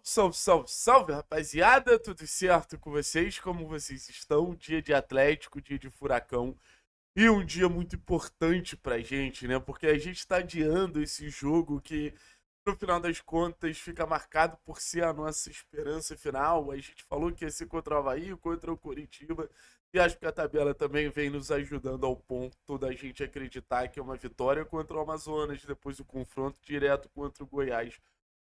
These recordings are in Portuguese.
Salve, salve, salve, rapaziada! Tudo certo com vocês? Como vocês estão? Dia de Atlético, dia de Furacão e um dia muito importante pra gente, né? Porque a gente tá adiando esse jogo que, no final das contas, fica marcado por ser a nossa esperança final. A gente falou que ia ser contra o Avaí, contra o Coritiba, e acho que a tabela também vem nos ajudando ao ponto da gente acreditar que é uma vitória contra o Amazonas, depois o confronto direto contra o Goiás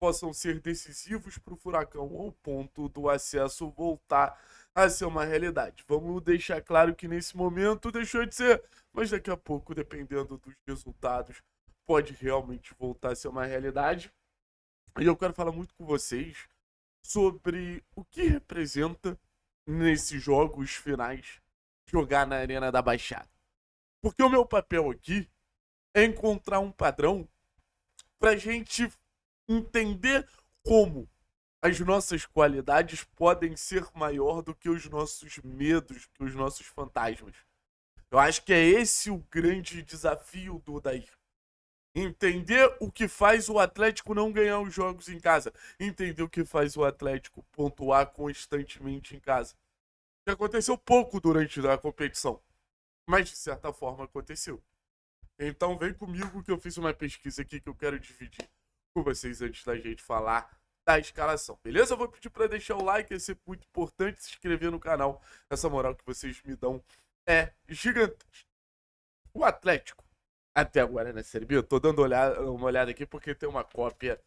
possam ser decisivos para o Furacão ao ponto do acesso voltar a ser uma realidade. Vamos deixar claro que nesse momento deixou de ser, mas daqui a pouco, dependendo dos resultados, pode realmente voltar a ser uma realidade. E eu quero falar muito com vocês sobre o que representa nesses jogos finais jogar na Arena da Baixada. Porque o meu papel aqui é encontrar um padrão para gente entender como as nossas qualidades podem ser maior do que os nossos medos, que os nossos fantasmas. Eu acho que é esse o grande desafio do Odair. Entender o que faz o Atlético não ganhar os jogos em casa. Entender o que faz o Atlético pontuar constantemente em casa. Que aconteceu pouco durante a competição, mas de certa forma aconteceu. Então vem comigo que eu fiz uma pesquisa aqui que eu quero dividir com vocês antes da gente falar da escalação, beleza? Eu vou pedir para deixar o like, é sempre muito importante, se inscrever no canal. Essa moral que vocês me dão é gigantesca. O Atlético, até agora na Série B, eu tô dando uma olhada aqui porque tem uma cópia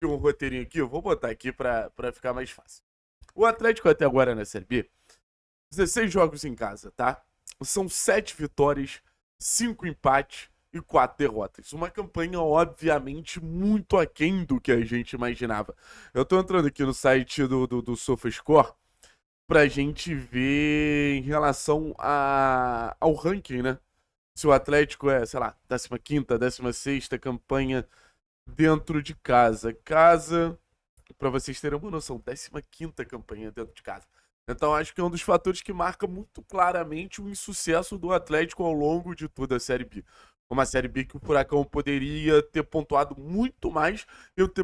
de um roteirinho aqui, eu vou botar aqui para ficar mais fácil. O Atlético até agora na Série B, 16 jogos em casa, tá? São 7 vitórias, 5 empates e 4 derrotas. Uma campanha, obviamente, muito aquém do que a gente imaginava. Eu tô entrando aqui no site do SofaScore pra gente ver em relação ao ranking, né? Se o Atlético é, sei lá, 15ª, 16ª campanha dentro de casa. Casa, pra vocês terem uma noção, 15ª campanha dentro de casa. Então acho que é um dos fatores que marca muito claramente o insucesso do Atlético ao longo de toda a Série B. Uma Série B que o Furacão poderia ter pontuado muito mais,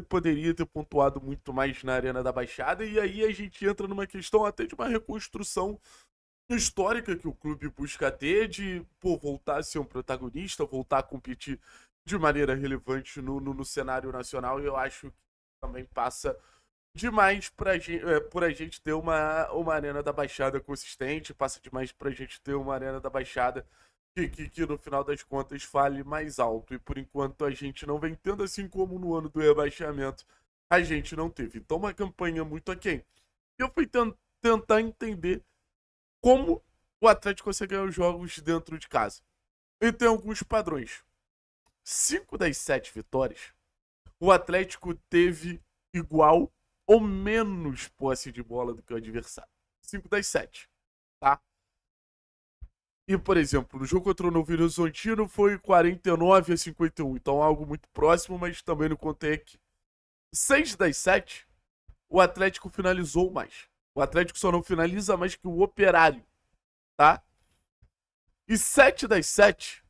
poderia ter pontuado muito mais na Arena da Baixada, e aí a gente entra numa questão até de uma reconstrução histórica que o clube busca ter, de voltar a ser um protagonista, voltar a competir de maneira relevante no cenário nacional, e eu acho que também passa demais por a gente ter uma Arena da Baixada consistente, passa demais pra gente ter uma Arena da Baixada que no final das contas fale mais alto. E por enquanto a gente não vem tendo, assim como no ano do rebaixamento, a gente não teve. Então uma campanha muito aquém. Eu fui tentar entender como o Atlético consegue ganhar os jogos dentro de casa. E tem alguns padrões. 5 das 7 vitórias, o Atlético teve igual ou menos posse de bola do que o adversário. 5 das 7, tá? E, por exemplo, no jogo contra o Novo Horizontino foi 49-51, então algo muito próximo, mas também não contei aqui. 6 das 7, o Atlético finalizou mais. O Atlético só não finaliza mais que o Operário, tá? E 7 das 7,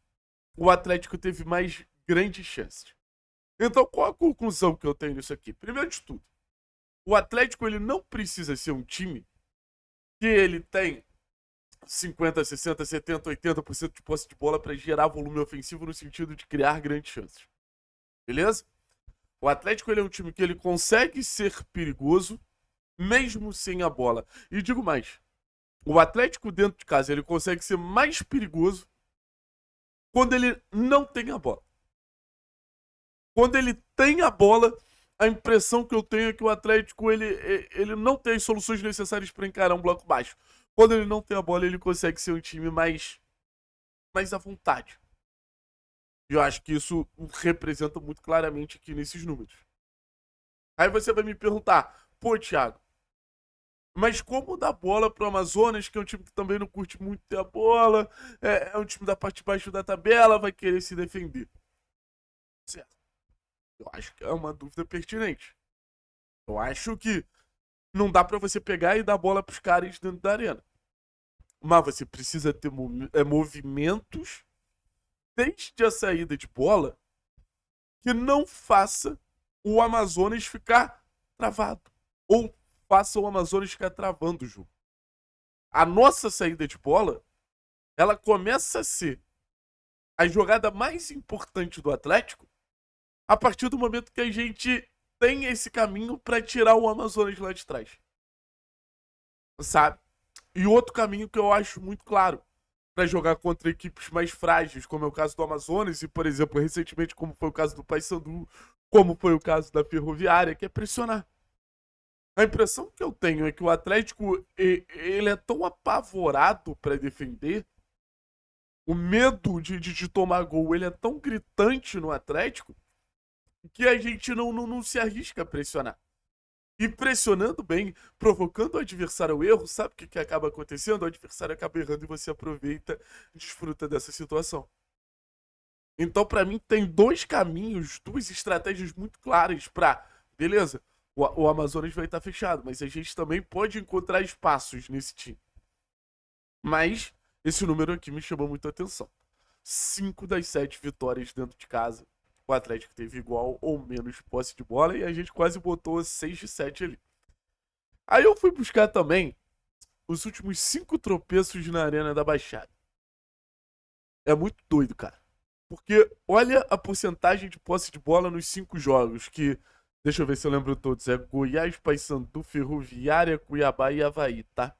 o Atlético teve mais grandes chances. Então, qual a conclusão que eu tenho nisso aqui? Primeiro de tudo, o Atlético ele não precisa ser um time que ele tem 50, 60, 70, 80% de posse de bola para gerar volume ofensivo no sentido de criar grandes chances. Beleza? O Atlético ele é um time que ele consegue ser perigoso mesmo sem a bola. E digo mais, o Atlético dentro de casa ele consegue ser mais perigoso quando ele não tem a bola. Quando ele tem a bola, a impressão que eu tenho é que o Atlético ele não tem as soluções necessárias para encarar um bloco baixo. Quando ele não tem a bola, ele consegue ser um time mais à vontade. E eu acho que isso representa muito claramente aqui nesses números. Aí você vai me perguntar, pô, Thiago, mas como dar bola pro Amazonas, que é um time que também não curte muito ter a bola, é um time da parte de baixo da tabela, vai querer se defender? Certo. Eu acho que é uma dúvida pertinente. Eu acho que não dá pra você pegar e dar bola pros caras dentro da arena. Mas você precisa ter movimentos desde a saída de bola que não faça o Amazonas ficar travado. ou faça o Amazonas ficar travando o jogo. A nossa saída de bola, ela começa a ser a jogada mais importante do Atlético a partir do momento que a gente tem esse caminho para tirar o Amazonas lá de trás. Sabe? E outro caminho que eu acho muito claro para jogar contra equipes mais frágeis, como é o caso do Amazonas e, por exemplo, recentemente, como foi o caso do Paysandu, como foi o caso da Ferroviária, que é pressionar. A impressão que eu tenho é que o Atlético ele é tão apavorado para defender, o medo de tomar gol ele é tão gritante no Atlético que a gente não se arrisca a pressionar. E pressionando bem, provocando o adversário ao erro, sabe o que acaba acontecendo? O adversário acaba errando e você aproveita e desfruta dessa situação. Então, para mim, tem dois caminhos, duas estratégias muito claras para, beleza, o Amazonas vai estar fechado, mas a gente também pode encontrar espaços nesse time. Mas esse número aqui me chamou muito a atenção. 5 das 7 vitórias dentro de casa. O Atlético teve igual ou menos posse de bola e a gente quase botou 6 de 7 ali. Aí eu fui buscar também os últimos 5 tropeços na Arena da Baixada. É muito doido, cara. Porque olha a porcentagem de posse de bola nos 5 jogos, que, deixa eu ver se eu lembro todos, é Goiás, Paysandu, Ferroviária, Cuiabá e Avaí, tá?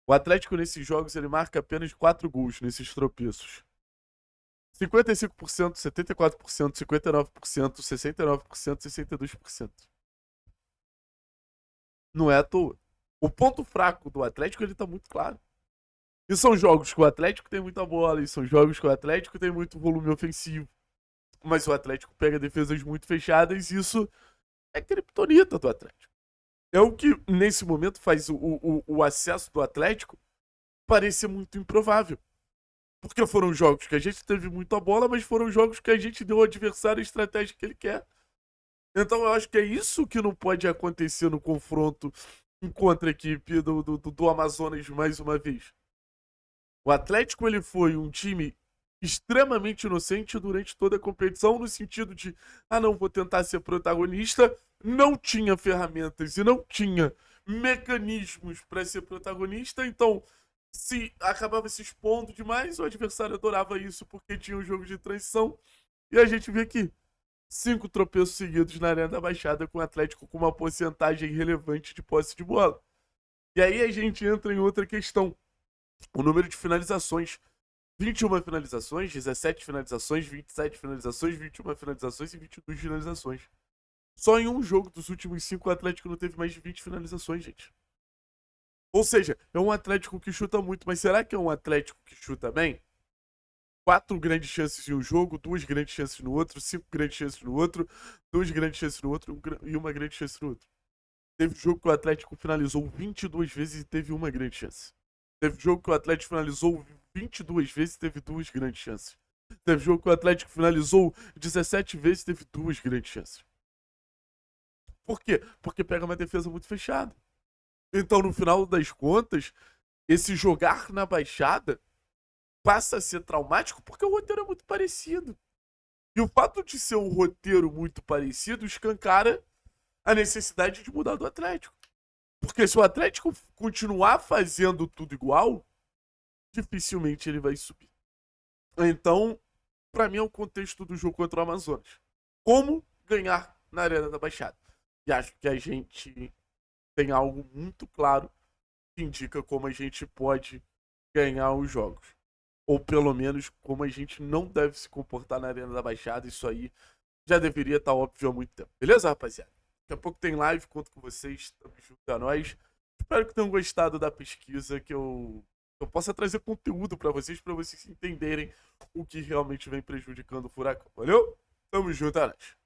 O Atlético nesses jogos ele marca apenas 4 gols nesses tropeços. 55%, 74%, 59%, 69%, 62%. Não é à toa. O ponto fraco do Atlético ele tá muito claro. E são jogos que o Atlético tem muita bola, e são jogos que o Atlético tem muito volume ofensivo. Mas o Atlético pega defesas muito fechadas e isso é criptonita do Atlético. É o que, nesse momento, faz o acesso do Atlético parecer muito improvável. Porque foram jogos que a gente teve muita bola, mas foram jogos que a gente deu ao adversário a estratégia que ele quer. Então eu acho que é isso que não pode acontecer no confronto contra a equipe do Amazonas mais uma vez. O Atlético ele foi um time extremamente inocente durante toda a competição, no sentido de, não, vou tentar ser protagonista, não tinha ferramentas e não tinha mecanismos para ser protagonista, então se acabava se expondo demais, o adversário adorava isso porque tinha um jogo de transição, e a gente vê aqui 5 tropeços seguidos na Arena da Baixada com o Atlético com uma porcentagem relevante de posse de bola. E aí a gente entra em outra questão, o número de finalizações. 21 finalizações, 17 finalizações, 27 finalizações, 21 finalizações e 22 finalizações. Só em um jogo dos últimos 5 o Atlético não teve mais de 20 finalizações, gente. Ou seja, é um Atlético que chuta muito, mas será que é um Atlético que chuta bem? 4 grandes chances em um jogo, 2 grandes chances no outro, 5 grandes chances no outro, 2 grandes chances no outro e uma grande chance no outro. Teve jogo que o Atlético finalizou 22 vezes e teve uma grande chance. Teve jogo que o Atlético finalizou 22 vezes e teve 2 grandes chances. Teve jogo que o Atlético finalizou 17 vezes e teve 2 grandes chances. Por quê? Porque pega uma defesa muito fechada. Então, no final das contas, esse jogar na Baixada passa a ser traumático porque o roteiro é muito parecido. E o fato de ser um roteiro muito parecido escancara a necessidade de mudar do Atlético. Porque se o Atlético continuar fazendo tudo igual, dificilmente ele vai subir. Então, para mim é o contexto do jogo contra o Amazonas. Como ganhar na Arena da Baixada. E acho que a gente tem algo muito claro que indica como a gente pode ganhar os jogos. Ou pelo menos como a gente não deve se comportar na Arena da Baixada. Isso aí já deveria estar óbvio há muito tempo. Beleza, rapaziada? Daqui a pouco tem live, conto com vocês, tamo junto a nós. Espero que tenham gostado da pesquisa, que eu possa trazer conteúdo para vocês entenderem o que realmente vem prejudicando o Furacão. Valeu? Tamo junto a nós.